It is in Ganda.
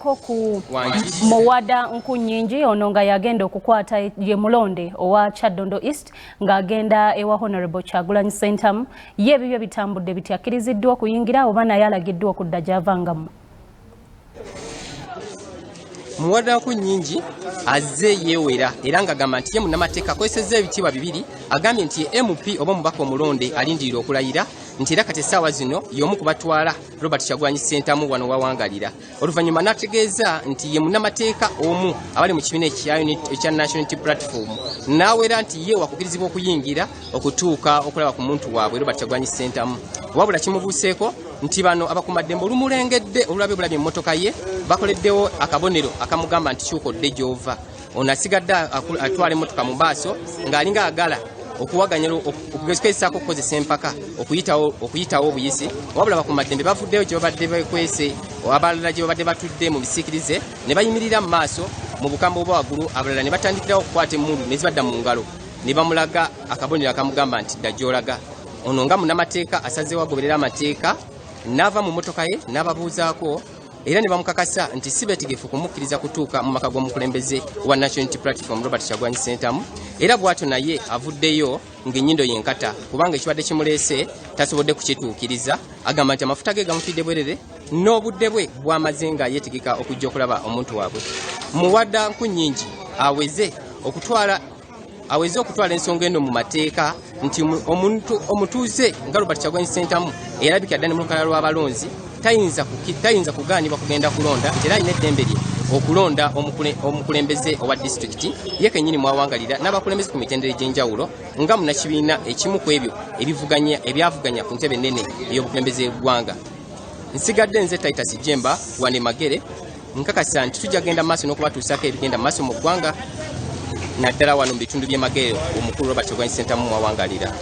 tugezeeko ku Muwada Nkunyingi ono nga yagenda okukwata ye mulonde owa Kyaddondo East ng'agenda ewa Honorable Kyagulanyi Ssentamu ye ebibyo bitambudde bityakiriziddwa okuyingira oba naye alagiddwa okudda gy'avangamu. Muwada Nkunyingi azze yeewera era ng'agamba nti ye munnamateeka akozesezza ebitiibwa bibiri agambye nti MP oba omubaka omulonde alindirira okulayira nti era kati essaawa zino y'omu ku batwala Robert Kyagulanyi Ssentamu wano wawangalira. Oluvannyuma n'ategeeza nti ye munnamateeka omu abali mu kibiina ekya National Unity Platform n'awera nti ye wakukirizibwa okuyingira okutuuka okulaba ku muntu waabwe Robert Kyagulanyi Ssentamu. Wabula kimubuuseeko nti bano abakumaddembe olumulengedde olulabye bulabye emmotoka ye bakoleddewo akabonero akamugamba nti kyukodde gy'ova. Ono asigadde atwala emmotoka mu maaso ng'alinga agala okuwaganya okugezaako okukozesa empaka okuyitawo obuyisi. Wabula abakumaddembe bavuddeyo gye babadde bekwese abalala gye babadde batudde mu bisiikirize ne bayimirira mu maaso mu bukamba obwa waggulu, abalala ne batandikirawo okukwata emmundu ne zibadda mu ngalo ne bamulaga akabonero akamugamba nti dda gy'olaga. Ono nga munnamateeka asazeewo agoberera amateeka n'ava mu mmotoka ye n'ababuuzaako era ne bamukakasa nti si beetegefu kumukkiriza kutuuka mu maka g'omukulembeze wa National Unity Platform Robert Kyagulanyi Ssentamu. Era bw'atyo naye avuddeyo ng'ennyindo yenkata kubanga ekibadde kimuleese tasobodde kukituukiriza. Agamba nti amafuta ge gamufidde bwerere n'obudde bwe bw'amaze nga yeetegeka okujja okulaba omuntu waabwe. Muwada Nkunyingi aweze okutwala ensonga eno mu mateeka nti omutuuze nga Robert Kyagulanyi Ssentamu erabika ddala ne mu lukalala lw'abalonzi tayinza kugaanibwa kugenda kulonda nti era alina eddembe lye okulonda omukulembeze owa disitulikiti ye kennyini mwawangalira n'abakulembeze ku mitendera egy'enjawulo nga munnakibiina ekimu ku ebyo ebyavuganya ku ntebe ennene ey'obukulembeze bw'eggwanga. Nsigadde nze Titus Jemba wane Magere nkakasa nti tujja genda maaso n'okubatuusaako ebigenda mu maaso mu ggwanga naddala wano mu bitundu by'e Magere omukulu Robert Kyagulanyi Ssentamu mwawangalira.